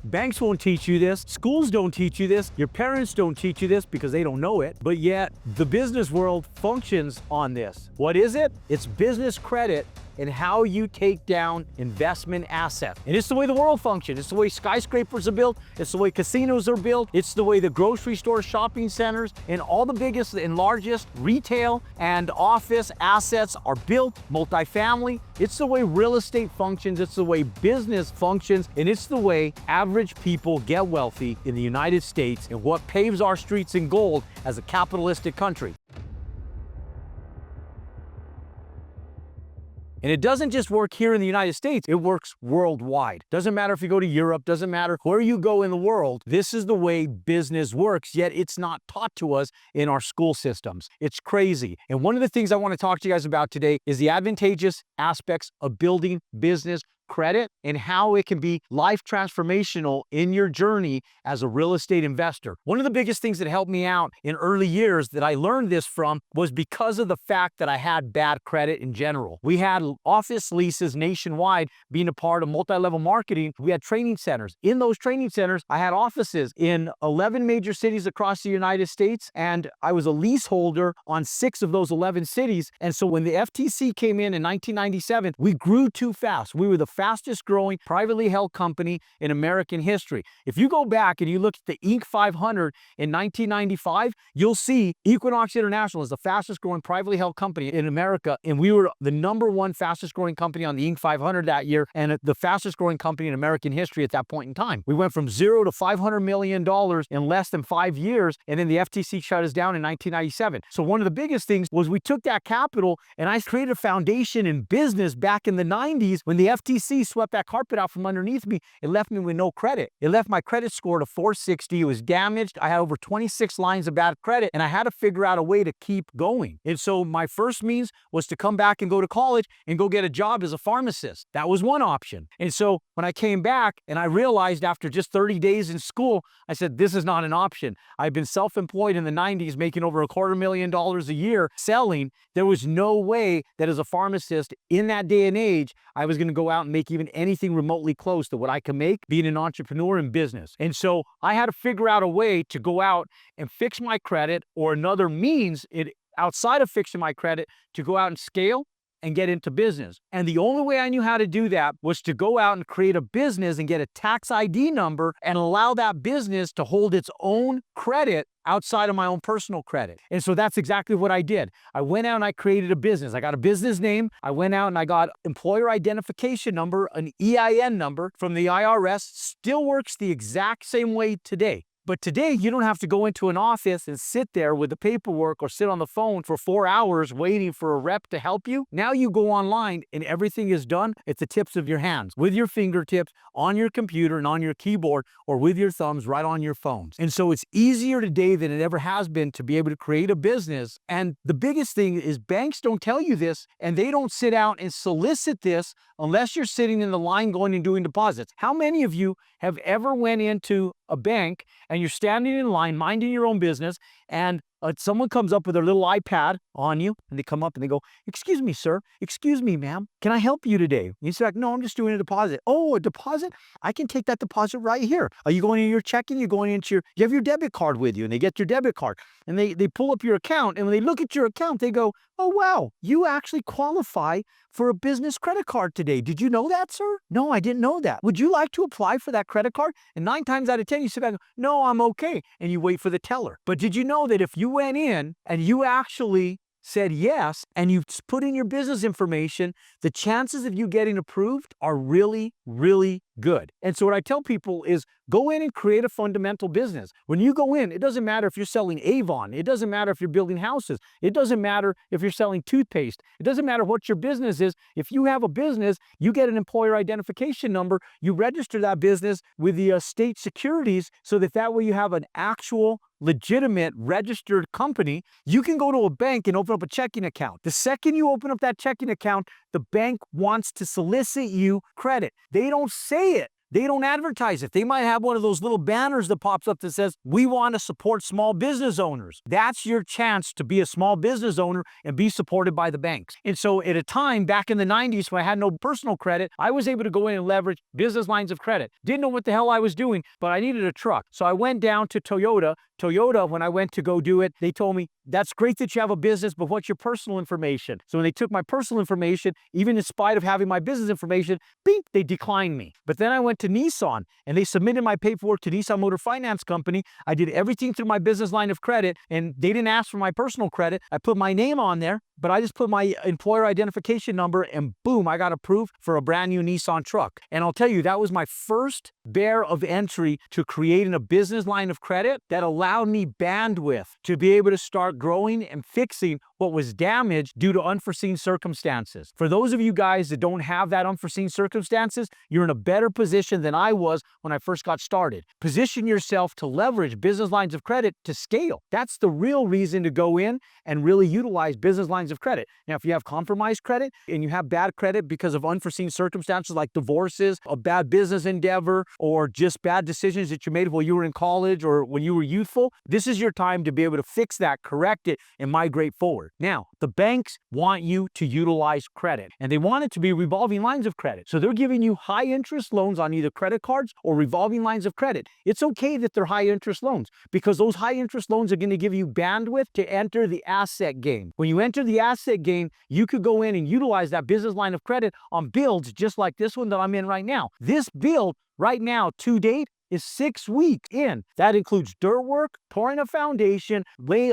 Banks won't teach you this. Schools don't teach you this. Your parents don't teach you this because they don't know it. But yet, the business world functions on this. What is it? It's business credit and how you take down investment assets. And it's the way the world functions. It's the way skyscrapers are built. It's the way casinos are built. It's the way the grocery stores, shopping centers, and all the biggest and largest retail and office assets are built, multifamily. It's the way real estate functions. It's the way business functions. And it's the way average people get wealthy in the United States and what paves our streets in gold as a capitalistic country. And it doesn't just work here in the United States, it works worldwide. Doesn't matter if you go to Europe, doesn't matter where you go in the world, this is the way business works, yet it's not taught to us in our school systems. It's crazy. And one of the things I want to talk to you guys about today is the advantageous aspects of building business credit and how it can be life transformational in your journey as a real estate investor. One of the biggest things that helped me out in early years that I learned this from was because of the fact that I had bad credit in general. We had office leases nationwide. Being a part of multi-level marketing, we had training centers. In those training centers, I had offices in 11 major cities across the United States, and I was a leaseholder on 6 of those 11 cities. And so when the FTC came in 1997, we grew too fast. We were the fastest growing privately held company in American history. If you go back and you look at the Inc. 500 in 1995, you'll see Equinox International is the fastest growing privately held company in America, and we were the #1 fastest growing company on the Inc. 500 that year, and the fastest growing company in American history at that point in time. We went from 0 to $500 million in less than 5 years, and then the FTC shut us down in 1997. So one of the biggest things was we took that capital and I created a foundation in business back in the 90s. When the FTC swept that carpet out from underneath me, it left me with no credit. It left my credit score to 460. It was damaged. I had over 26 lines of bad credit, and I had to figure out a way to keep going. And so my first means was to come back and go to college and go get a job as a pharmacist. That was one option. And so when I came back and I realized after just 30 days in school, I said, this is not an option. I've been self-employed in the 90s, making over $250,000 a year selling. There was no way that as a pharmacist in that day and age, I was going to go out and make even anything remotely close to what I can make being an entrepreneur in business. And so I had to figure out a way to go out and fix my credit, or another means outside of fixing my credit to go out and scale and get into business. And the only way I knew how to do that was to go out and create a business and get a tax ID number and allow that business to hold its own credit outside of my own personal credit. And so that's exactly what I did. I went out and I created a business. I got a business name. I went out and I got employer identification number, an EIN number from the IRS. Still works the exact same way today. But today, you don't have to go into an office and sit there with the paperwork or sit on the phone for 4 hours waiting for a rep to help you. Now you go online and everything is done at the tips of your hands, with your fingertips, on your computer and on your keyboard, or with your thumbs right on your phones. And so it's easier today than it ever has been to be able to create a business. And the biggest thing is banks don't tell you this, and they don't sit out and solicit this unless you're sitting in the line going and doing deposits. How many of you have ever went into a bank and you're standing in line minding your own business, and someone comes up with their little iPad on you, and they come up and they go, "Excuse me, sir. Excuse me, ma'am. Can I help you today?" And you say, "No, I'm just doing a deposit." "Oh, a deposit? I can take that deposit right here. Are you going into your checking? You're going into you have your debit card with you," and they get your debit card, and they pull up your account, and when they look at your account, they go, "Oh, wow, you actually qualify for a business credit card today. Did you know that, sir?" "No, I didn't know that. Would you like to apply for that credit card?" And 9 times out of 10, you sit back and go, "No, I'm okay." And you wait for the teller. But did you know that if you went in and you actually said yes, and you put in your business information, the chances of you getting approved are really, really good. And so what I tell people is go in and create a fundamental business. When you go in, it doesn't matter if you're selling Avon. It doesn't matter if you're building houses. It doesn't matter if you're selling toothpaste. It doesn't matter what your business is. If you have a business, you get an employer identification number. You register that business with the state securities so that way you have an actual legitimate registered company. You can go to a bank and open up a checking account. The second you open up that checking account, the bank wants to solicit you credit. They don't say it, They don't advertise it. They might have one of those little banners that pops up that says, we want to support small business owners. That's your chance to be a small business owner and be supported by the banks. And so at a time back in the 90s when I had no personal credit, I was able to go in and leverage business lines of credit. Didn't know what the hell I was doing, but I needed a truck. So I went down to Toyota. When I went to go do it, they told me, that's great that you have a business, but what's your personal information? So when they took my personal information, even in spite of having my business information, beep, they declined me. But then I went to Nissan and they submitted my paperwork to Nissan Motor Finance Company. I did everything through my business line of credit and they didn't ask for my personal credit. I put my name on there, but I just put my employer identification number and boom, I got approved for a brand new Nissan truck. And I'll tell you, that was my first bear of entry to creating a business line of credit that allowed me bandwidth to be able to start growing and fixing what was damaged due to unforeseen circumstances. For those of you guys that don't have that unforeseen circumstances, you're in a better position than I was when I first got started. Position yourself to leverage business lines of credit to scale. That's the real reason to go in and really utilize business lines of credit. Now, if you have compromised credit and you have bad credit because of unforeseen circumstances like divorces, a bad business endeavor, or just bad decisions that you made while you were in college or when you were youthful, this is your time to be able to fix that, correct it, and migrate forward. Now, the banks want you to utilize credit, and they want it to be revolving lines of credit. So they're giving you high interest loans on either credit cards or revolving lines of credit. It's okay that they're high interest loans because those high interest loans are going to give you bandwidth to enter the asset game. When you enter the asset game, you could go in and utilize that business line of credit on builds just like this one that I'm in right now. This build right now to date is 6 weeks in. That includes dirt work, pouring a foundation,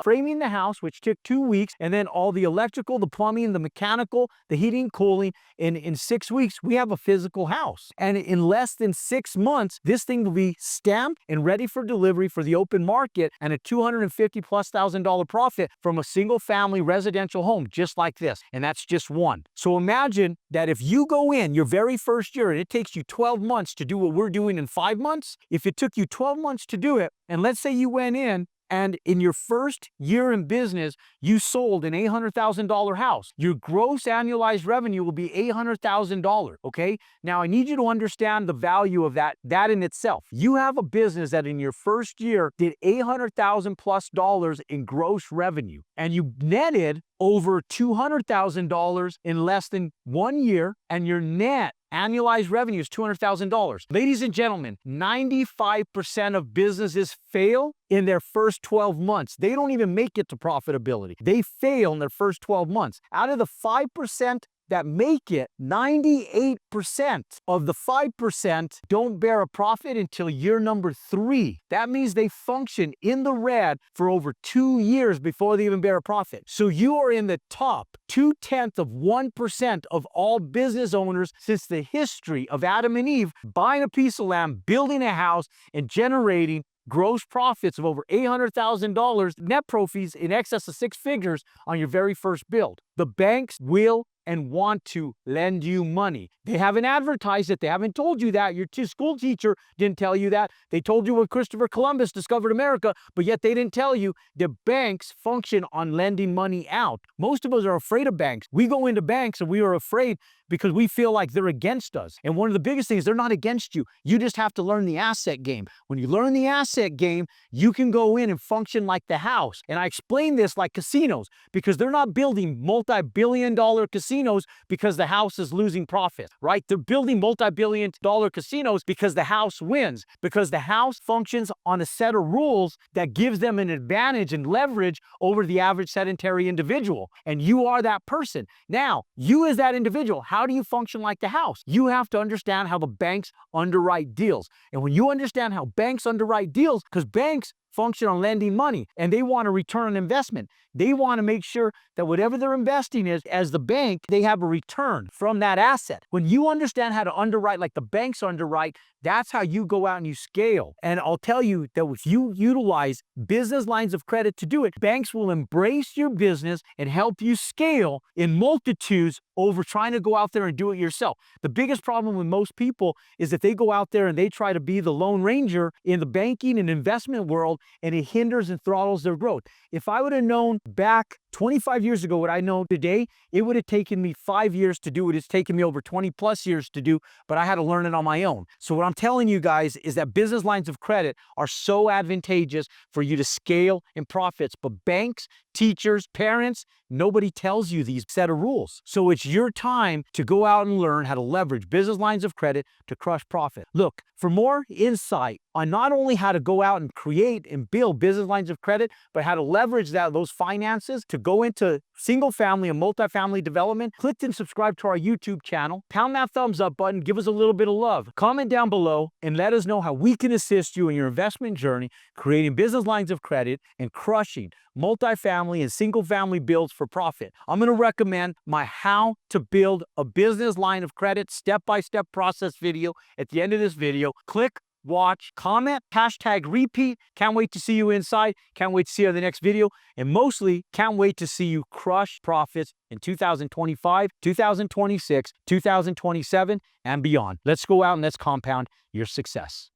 framing the house, which took 2 weeks, and then all the electrical, the plumbing, the mechanical, the heating, cooling. In 6 weeks, we have a physical house. And in less than 6 months, this thing will be stamped and ready for delivery for the open market and a $250,000+ profit from a single family residential home just like this. And that's just one. So imagine that if you go in your very first year and it takes you 12 months to do what we're doing in 5 months, if it took you 12 months to do it, and let's say you went in and in your first year in business, you sold an $800,000 house, your gross annualized revenue will be $800,000, okay? Now, I need you to understand the value of that in itself. You have a business that in your first year did $800,000+ in gross revenue, and you netted over $200,000 in less than 1 year, and your net annualized revenue is $200,000. Ladies and gentlemen, 95% of businesses fail in their first 12 months. They don't even make it to profitability. They fail in their first 12 months. Out of the 5% that make it, 98% of the 5% don't bear a profit until year number 3. That means they function in the red for over 2 years before they even bear a profit. So you are in the top 0.2% of all business owners since the history of Adam and Eve buying a piece of land, building a house, and generating gross profits of over $800,000, net profits in excess of 6 figures on your very first build. The banks will and want to lend you money. They haven't advertised it. They haven't told you that. Your school teacher didn't tell you that. They told you when Christopher Columbus discovered America, but yet they didn't tell you the banks function on lending money out. Most of us are afraid of banks. We go into banks and we are afraid because we feel like they're against us. And one of the biggest things, they're not against you. You just have to learn the asset game. When you learn the asset game, you can go in and function like the house. And I explain this like casinos because they're not building multi-billion-dollar casinos because the house is losing profit, right? They're building multi-billion-dollar casinos because the house wins, because the house functions on a set of rules that gives them an advantage and leverage over the average sedentary individual. And you are that person. Now, you as that individual, how do you function like the house? You have to understand how the banks underwrite deals. And when you understand how banks underwrite deals, because banks function on lending money and they want a return on investment. They want to make sure that whatever they're investing is, as the bank, they have a return from that asset. When you understand how to underwrite like the banks underwrite, that's how you go out and you scale. And I'll tell you that if you utilize business lines of credit to do it, banks will embrace your business and help you scale in multitudes over trying to go out there and do it yourself. The biggest problem with most people is that they go out there and they try to be the Lone Ranger in the banking and investment world and it hinders and throttles their growth. If I would have known back 25 years ago what I know today, it would have taken me 5 years to do it. It's taken me over 20 plus years to do, but I had to learn it on my own. So what I'm telling you guys is that business lines of credit are so advantageous for you to scale in profits, but banks, teachers, parents, nobody tells you these set of rules. So it's your time to go out and learn how to leverage business lines of credit to crush profit. Look, for more insight on not only how to go out and create and build business lines of credit, but how to leverage those finances to go into single family and multifamily development, click and subscribe to our YouTube channel. Pound that thumbs up button. Give us a little bit of love. Comment down below and let us know how we can assist you in your investment journey, creating business lines of credit and crushing multifamily and single family builds for profit. I'm going to recommend my how to build a business line of credit step-by-step process video at the end of this video. Click, watch, comment, hashtag repeat. Can't wait to see you inside. Can't wait to see you in the next video. And mostly can't wait to see you crush profits in 2025, 2026, 2027, and beyond. Let's go out and let's compound your success.